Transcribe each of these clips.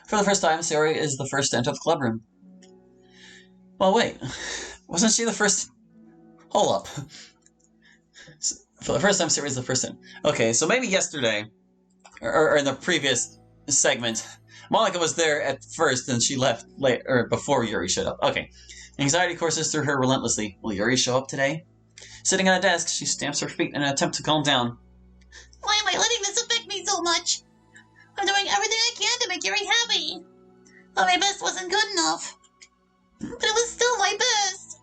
For the first time, Sayori is the first to enter the clubroom. Well, wait. Wasn't she the first? Hold up. For the first time, Sayori is the first in. Okay, so maybe yesterday, or in the previous segment, Monica was there at first and she left late, or before Yuri showed up. Okay. Anxiety courses through her relentlessly. Will Yuri show up today? Sitting at a desk, she stamps her feet in an attempt to calm down. Why am I letting this affect me so much? I'm doing everything I can to make Yuri happy. But my best wasn't good enough. But it was still my best.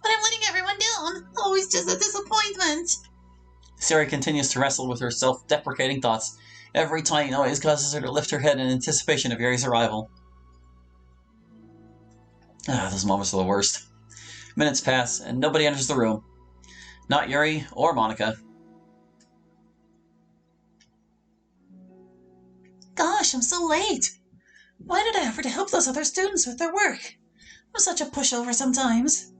But I'm letting everyone down. Always just a disappointment. Sayori continues to wrestle with her self-deprecating thoughts. Every tiny noise causes her to lift her head in anticipation of Yuri's arrival. Those moments are the worst. Minutes pass, and nobody enters the room. Not Yuri or Monica. Gosh, I'm so late. Why did I offer to help those other students with their work? I'm such a pushover sometimes.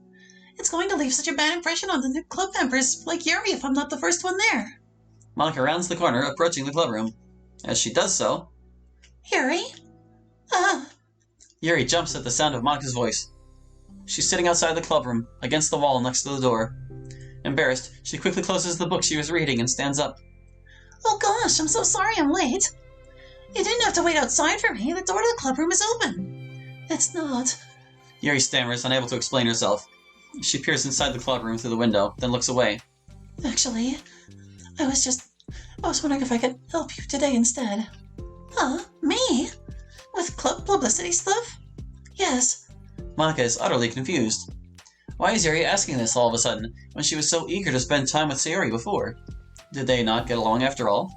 It's going to leave such a bad impression on the new club members like Yuri if I'm not the first one there. Monica rounds the corner, approaching the clubroom. As she does so... Yuri? Yuri jumps at the sound of Monica's voice. She's sitting outside the clubroom, against the wall next to the door. Embarrassed, she quickly closes the book she was reading and stands up. Oh gosh, I'm so sorry I'm late. You didn't have to wait outside for me. The door to the clubroom is open. It's not. Yuri stammers, unable to explain herself. She peers inside the clubroom through the window, then looks away. Actually, I was wondering if I could help you today instead. Huh? Me? With club publicity stuff? Yes. Monica is utterly confused. Why is Yuri asking this all of a sudden, when she was so eager to spend time with Sayori before? Did they not get along after all?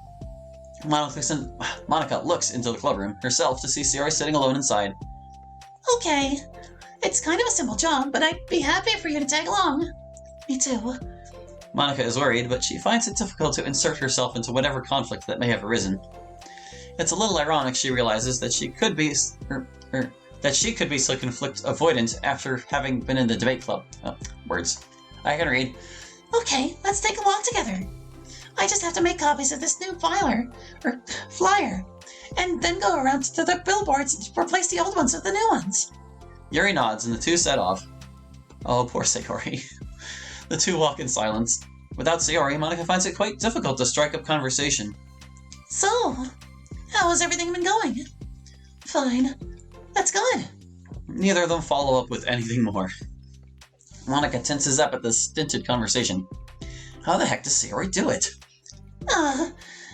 Monica looks into the clubroom herself to see Sayori sitting alone inside. Okay. It's kind of a simple job, but I'd be happy for you to tag along. Me too. Monica is worried, but she finds it difficult to insert herself into whatever conflict that may have arisen. It's a little ironic she realizes that she could be so conflict avoidant after having been in the debate club. Oh, words. I can read. Okay, let's take a walk together. I just have to make copies of this new flyer, and then go around to the billboards and replace the old ones with the new ones. Yuri nods and the two set off. Oh, poor Sayori. The two walk in silence. Without Sayori, Monica finds it quite difficult to strike up conversation. So, how has everything been going? Fine. That's good. Neither of them follow up with anything more. Monica tenses up at this stinted conversation. How the heck does Sayori do it?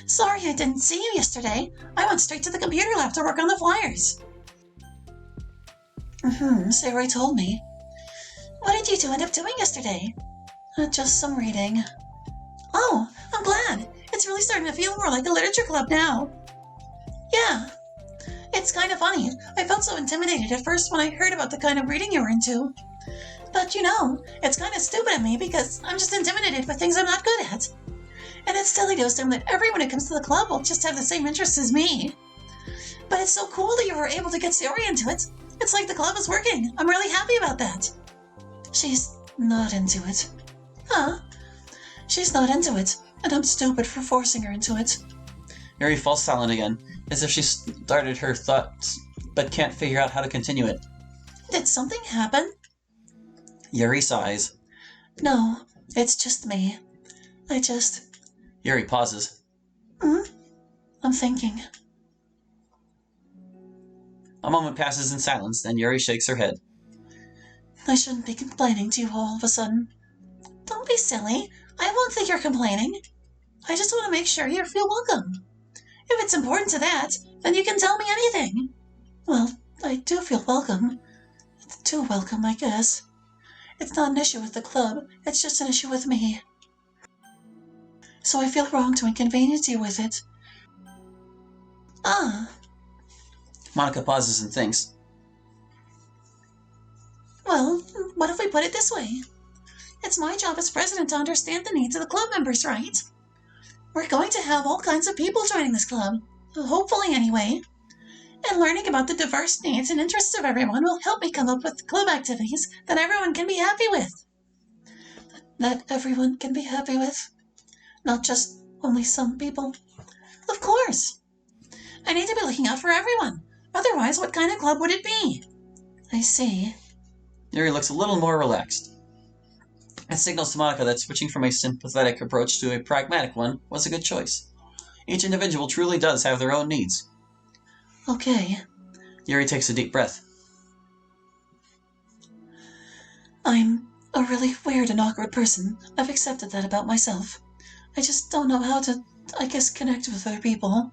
Sorry I didn't see you yesterday. I went straight to the computer lab to work on the flyers. Sayori told me. What did you two end up doing yesterday? Just some reading. Oh, I'm glad. It's really starting to feel more like a literature club now. Yeah. It's kind of funny. I felt so intimidated at first when I heard about the kind of reading you were into. But it's kind of stupid of me because I'm just intimidated by things I'm not good at. And it's silly to assume that everyone who comes to the club will just have the same interests as me. But it's so cool that you were able to get Sayori into it. It's like the club is working. I'm really happy about that. She's not into it. Huh? She's not into it, and I'm stupid for forcing her into it. Yuri falls silent again, as if she started her thoughts, but can't figure out how to continue it. Did something happen? Yuri sighs. No, it's just me. Yuri pauses. I'm thinking. A moment passes in silence, then Yuri shakes her head. I shouldn't be complaining to you all of a sudden. Don't be silly. I won't think you're complaining. I just want to make sure you feel welcome. If it's important to that, then you can tell me anything. Well, I do feel welcome. It's too welcome, I guess. It's not an issue with the club, it's just an issue with me. So I feel wrong to inconvenience you with it. Monica pauses and thinks. Well, what if we put it this way? It's my job as president to understand the needs of the club members, right? We're going to have all kinds of people joining this club. Hopefully, anyway. And learning about the diverse needs and interests of everyone will help me come up with club activities that everyone can be happy with. That everyone can be happy with. Not just only some people. Of course. I need to be looking out for everyone. Otherwise, what kind of club would it be? I see. Yuri looks a little more relaxed. It signals to Monica that switching from a sympathetic approach to a pragmatic one was a good choice. Each individual truly does have their own needs. Okay. Yuri takes a deep breath. I'm a really weird and awkward person. I've accepted that about myself. I just don't know how to, connect with other people.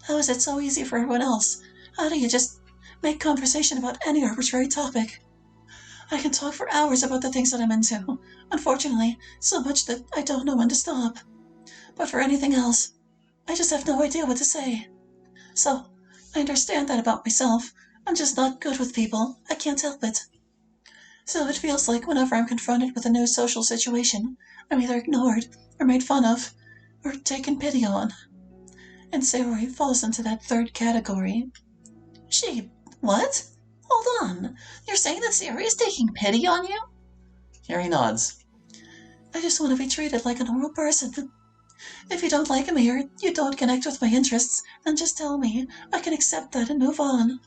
How is it so easy for everyone else? How do you just make conversation about any arbitrary topic? I can talk for hours about the things that I'm into. Unfortunately, so much that I don't know when to stop. But for anything else, I just have no idea what to say. So, I understand that about myself. I'm just not good with people. I can't help it. So it feels like whenever I'm confronted with a new social situation, I'm either ignored, or made fun of, or taken pity on. And Sayori falls into that third category. What? Hold on. You're saying that Sayori is taking pity on you? Yuri nods. I just want to be treated like a normal person. If you don't like me or you don't connect with my interests, then just tell me. I can accept that and move on.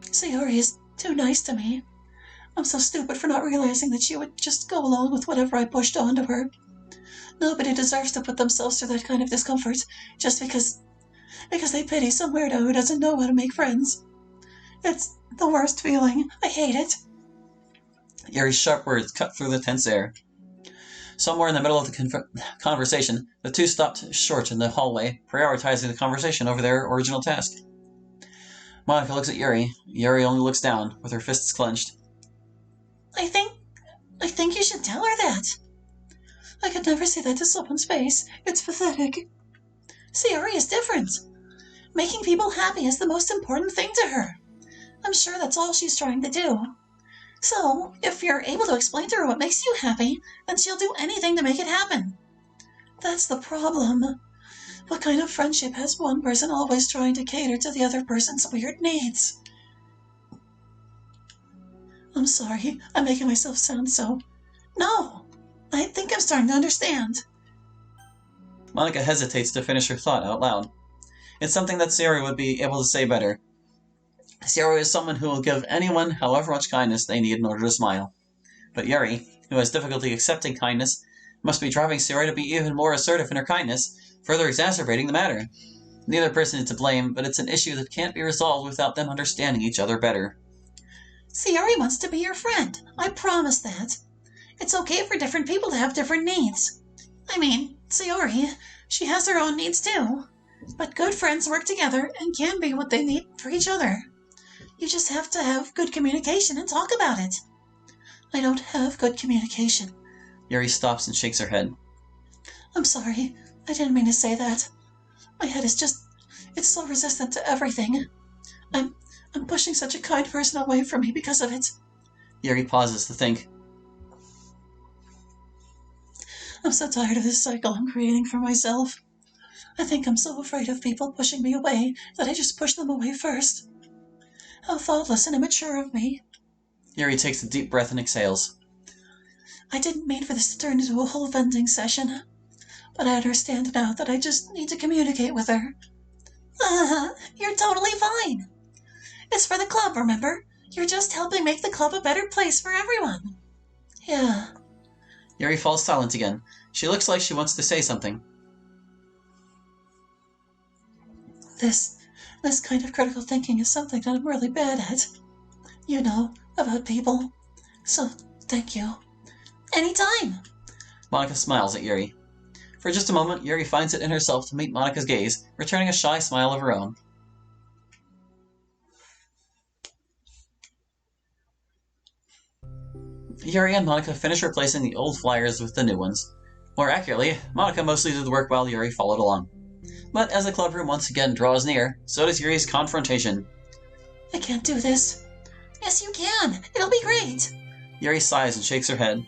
Sayori is too nice to me. I'm so stupid for not realizing that she would just go along with whatever I pushed onto her. Nobody deserves to put themselves through that kind of discomfort just because they pity some weirdo who doesn't know how to make friends. It's the worst feeling. I hate it. Yuri's sharp words cut through the tense air. Somewhere in the middle of the conversation, the two stopped short in the hallway, prioritizing the conversation over their original task. Monica looks at Yuri. Yuri only looks down, with her fists clenched. I think you should tell her that. I could never say that to someone's face. It's pathetic. Sayori is different. Making people happy is the most important thing to her. I'm sure that's all she's trying to do. So, if you're able to explain to her what makes you happy, then she'll do anything to make it happen. That's the problem. What kind of friendship has one person always trying to cater to the other person's weird needs? I'm sorry, I'm making myself sound so... No, I think I'm starting to understand. Monica hesitates to finish her thought out loud. It's something that Sayori would be able to say better. Sayori is someone who will give anyone however much kindness they need in order to smile. But Yuri, who has difficulty accepting kindness, must be driving Sayori to be even more assertive in her kindness, further exacerbating the matter. Neither person is to blame, but it's an issue that can't be resolved without them understanding each other better. Sayori wants to be your friend. I promise that. It's okay for different people to have different needs. I mean, Sayori, she has her own needs too. But good friends work together and can be what they need for each other. You just have to have good communication and talk about it. I don't have good communication. Yuri stops and shakes her head. I'm sorry. I didn't mean to say that. My head is it's so resistant to everything. I'm pushing such a kind person away from me because of it. Yuri pauses to think. I'm so tired of this cycle I'm creating for myself. I think I'm so afraid of people pushing me away that I just push them away first. How thoughtless and immature of me. Yuri takes a deep breath and exhales. I didn't mean for this to turn into a whole venting session. But I understand now that I just need to communicate with her. You're totally fine. It's for the club, remember? You're just helping make the club a better place for everyone. Yeah. Yuri falls silent again. She looks like she wants to say something. This kind of critical thinking is something that I'm really bad at. You know, about people. So, thank you. Anytime! Monica smiles at Yuri. For just a moment, Yuri finds it in herself to meet Monica's gaze, returning a shy smile of her own. Yuri and Monica finish replacing the old flyers with the new ones. More accurately, Monica mostly did the work while Yuri followed along. But as the clubroom once again draws near, so does Yuri's confrontation. I can't do this. Yes, you can. It'll be great. Yuri sighs and shakes her head.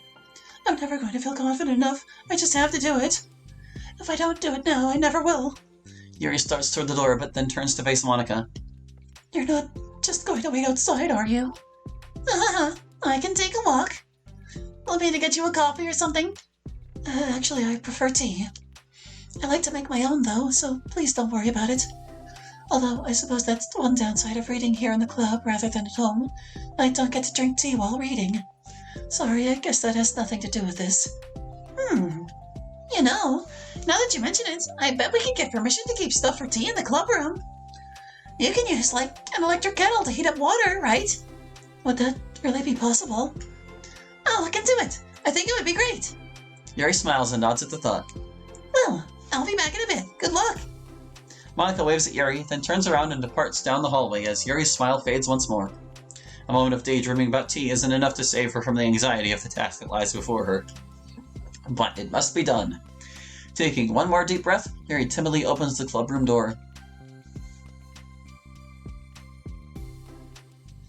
I'm never going to feel confident enough. I just have to do it. If I don't do it now, I never will. Yuri starts toward the door, but then turns to face Monica. You're not just going to wait outside, are you? I can take a walk. Want me to get you a coffee or something? Actually, I prefer tea. I like to make my own, though, so please don't worry about it. Although I suppose that's the one downside of reading here in the club rather than at home. I don't get to drink tea while reading. Sorry, I guess that has nothing to do with this. You know, now that you mention it, I bet we could get permission to keep stuff for tea in the club room. You can use, like, an electric kettle to heat up water, right? Would that really be possible? I'll look into it. I think it would be great. Yuri smiles and nods at the thought. Well, I'll be back in a bit. Good luck. Monica waves at Yuri, then turns around and departs down the hallway as Yuri's smile fades once more. A moment of daydreaming about tea isn't enough to save her from the anxiety of the task that lies before her. But it must be done. Taking one more deep breath, Yuri timidly opens the clubroom door.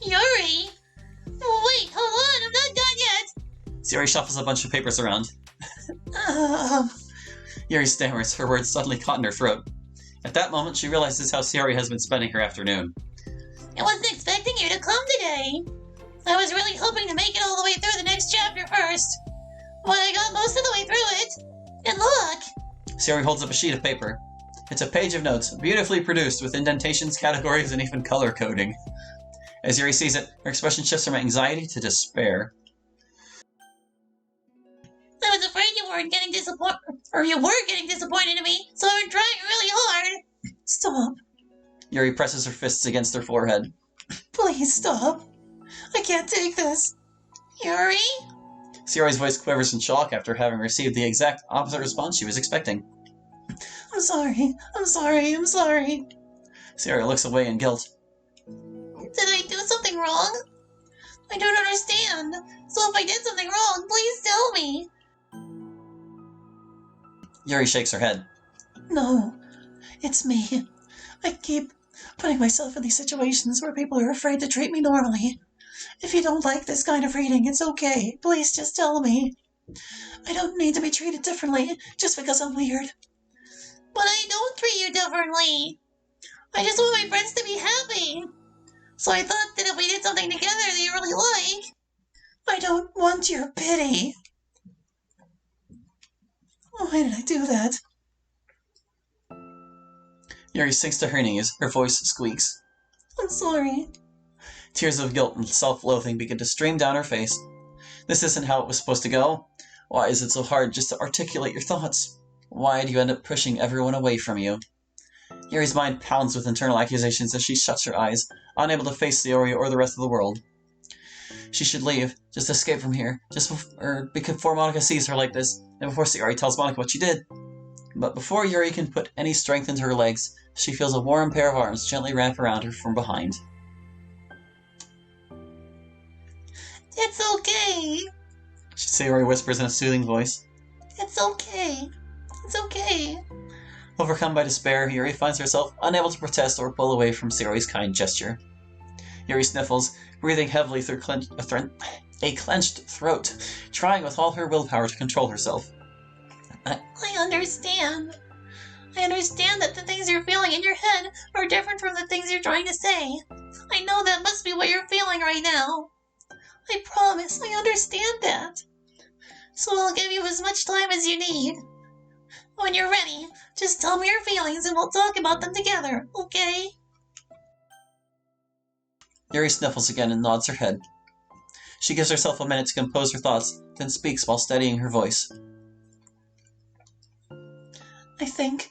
Yuri! Wait, hold on, I'm not done yet! Yuri shuffles a bunch of papers around. Yuri stammers, her words suddenly caught in her throat. At that moment, she realizes how Yuri has been spending her afternoon. I wasn't expecting you to come today. I was really hoping to make it all the way through the next chapter first. But I got most of the way through it. And look! Yuri holds up a sheet of paper. It's a page of notes, beautifully produced with indentations, categories, and even color coding. As Yuri sees it, her expression shifts from anxiety to despair. I was afraid you were getting disappointed in me, so I'm trying really hard. Stop. Yuri presses her fists against her forehead. Please stop. I can't take this. Yuri? Yuri's voice quivers in shock after having received the exact opposite response she was expecting. I'm sorry. Yuri looks away in guilt. Did I do something wrong? I don't understand. So if I did something wrong, please tell me. Yuri shakes her head. No, it's me. I keep putting myself in these situations where people are afraid to treat me normally. If you don't like this kind of reading, it's okay. Please just tell me. I don't need to be treated differently just because I'm weird. But I don't treat you differently. I just want my friends to be happy. So I thought that if we did something together that you really like. I don't want your pity. Why did I do that? Yuri sinks to her knees, her voice squeaks. I'm sorry. Tears of guilt and self-loathing begin to stream down her face. This isn't how it was supposed to go. Why is it so hard just to articulate your thoughts? Why do you end up pushing everyone away from you? Yuri's mind pounds with internal accusations as she shuts her eyes, unable to face Yuri or the rest of the world. She should leave, just escape from here, before Monica sees her like this, and before Yuri tells Monica what she did. But before Yuri can put any strength into her legs, she feels a warm pair of arms gently wrap around her from behind. It's okay, Yuri whispers in a soothing voice. It's okay. It's okay. Overcome by despair, Yuri finds herself unable to protest or pull away from Yuri's kind gesture. Yuri sniffles, breathing heavily through a clenched throat, trying with all her willpower to control herself. I understand. I understand that the things you're feeling in your head are different from the things you're trying to say. I know that must be what you're feeling right now. I promise, I understand that. So I'll give you as much time as you need. When you're ready, just tell me your feelings and we'll talk about them together, okay? Yuri sniffles again and nods her head. She gives herself a minute to compose her thoughts, then speaks while steadying her voice. I think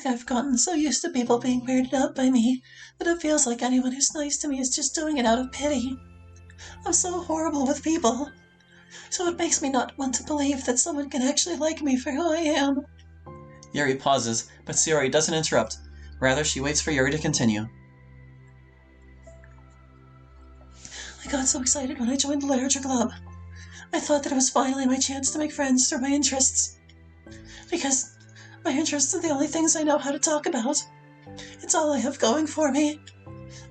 I've gotten so used to people being weirded out by me that it feels like anyone who's nice to me is just doing it out of pity. I'm so horrible with people. So it makes me not want to believe that someone can actually like me for who I am. Yuri pauses, but Yuri doesn't interrupt. Rather, she waits for Yuri to continue. I got so excited when I joined the literature club. I thought that it was finally my chance to make friends through my interests. Because my interests are the only things I know how to talk about. It's all I have going for me.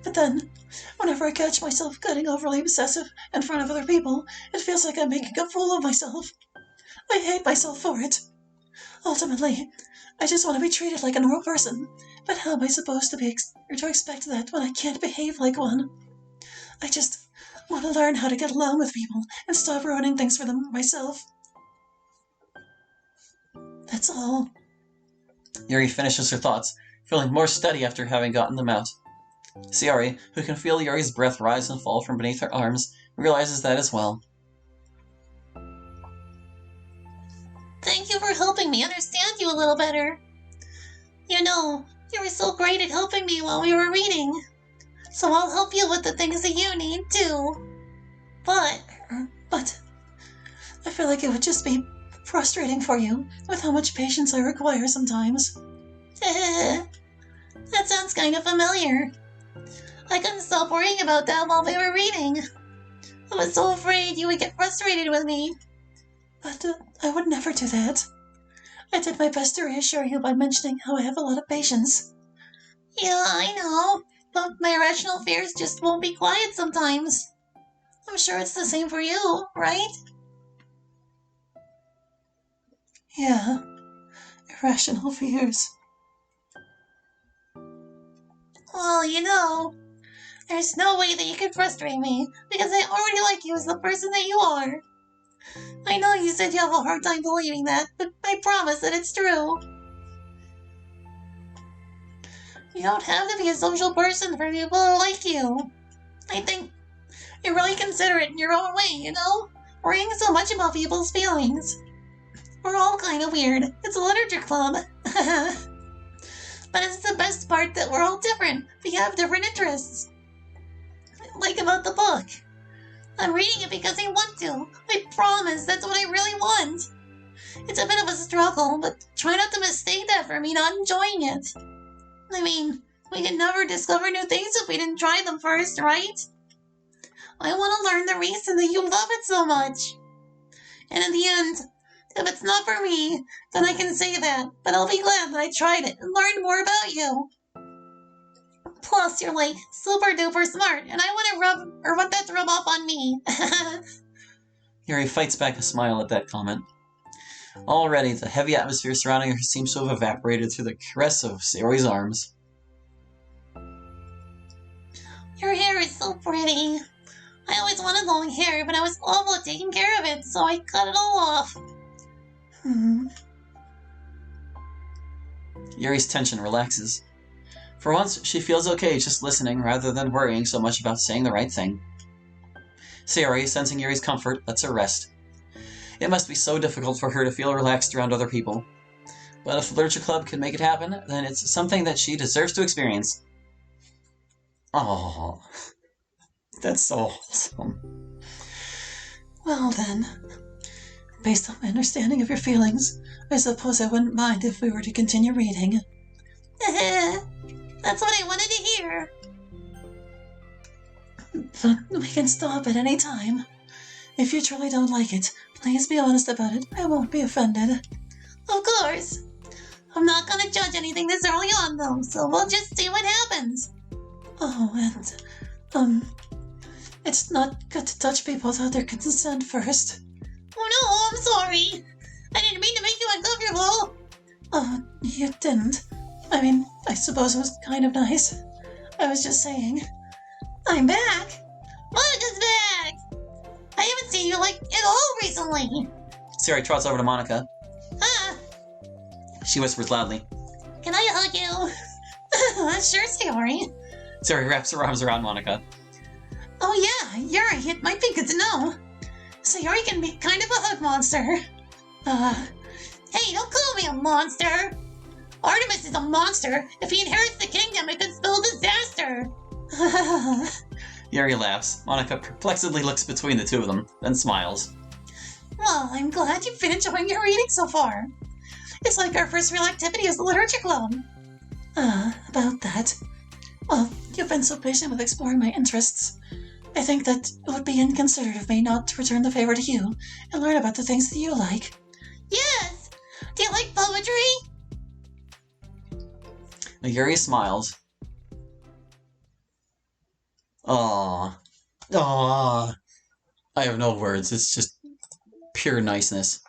But then, whenever I catch myself getting overly obsessive in front of other people, it feels like I'm making a fool of myself. I hate myself for it. Ultimately, I just want to be treated like a normal person. But how am I supposed to expect that when I can't behave like one? I just want to learn how to get along with people and stop ruining things for them myself. That's all. Yuri finishes her thoughts, feeling more steady after having gotten them out. Sayori, who can feel Yuri's breath rise and fall from beneath her arms, realizes that as well. Thank you for helping me understand you a little better. You know, you were so great at helping me while we were reading. So I'll help you with the things that you need, too. But I feel like it would just be frustrating for you with how much patience I require sometimes. That sounds kind of familiar. I couldn't stop worrying about that while we were reading. I was so afraid you would get frustrated with me. But I would never do that. I did my best to reassure you by mentioning how I have a lot of patience. Yeah, I know. But my irrational fears just won't be quiet sometimes. I'm sure it's the same for you, right? Yeah, irrational fears. Well, you know, there's no way that you could frustrate me, because I already like you as the person that you are. I know you said you have a hard time believing that, but I promise that it's true. You don't have to be a social person for people to like you. I think you're really considerate in your own way, you know? Worrying so much about people's feelings. We're all kind of weird. It's a literature club. But it's the best part that we're all different. We have different interests. Like about the book. I'm reading it because I want to. I promise that's what I really want. It's a bit of a struggle, but try not to mistake that for me not enjoying it. I mean, we could never discover new things if we didn't try them first, right? I want to learn the reason that you love it so much. And in the end, if it's not for me, then I can say that, but I'll be glad that I tried it and learned more about you. Plus, you're like super duper smart, and I want that to rub off on me. Yuri fights back a smile at that comment. Already, the heavy atmosphere surrounding her seems to have evaporated through the caress of Sayori's arms. Your hair is so pretty. I always wanted long hair, but I was awful at taking care of it, so I cut it all off. Yuri's tension relaxes. For once, she feels okay just listening rather than worrying so much about saying the right thing. Sayori, sensing Yuri's comfort, lets her rest. It must be so difficult for her to feel relaxed around other people. But if the Literature Club can make it happen, then it's something that she deserves to experience. Oh, that's so wholesome. Well then, based on my understanding of your feelings, I suppose I wouldn't mind if we were to continue reading. That's what I wanted to hear. But we can stop at any time. If you truly don't like it, please be honest about it. I won't be offended. Of course. I'm not going to judge anything this early on, though, so we'll just see what happens. Oh, and, it's not good to touch people without their consent first. Oh no, I'm sorry. I didn't mean to make you uncomfortable. Oh, you didn't. I mean, I suppose it was kind of nice. I was just saying. I'm back. Monica's back. I haven't seen you, at all recently. Sayori trots over to Monica. She whispers loudly. Can I hug you? Sure, Sayori. Sayori wraps her arms around Monica. Oh yeah, Yuri, it might be good to know. Sayori can be kind of a hug monster. Hey, don't call me a monster. Artemis is a monster. If he inherits the kingdom, it could spell disaster. Yuri laughs. Monica perplexedly looks between the two of them, then smiles. Well, I'm glad you've been enjoying your reading so far. It's like our first real activity as the Literature Club. About that. Well, you've been so patient with exploring my interests. I think that it would be inconsiderate of me not to return the favor to you and learn about the things that you like. Yes! Do you like poetry? Yuri smiles. Aww. Aww. I have no words. It's just pure niceness.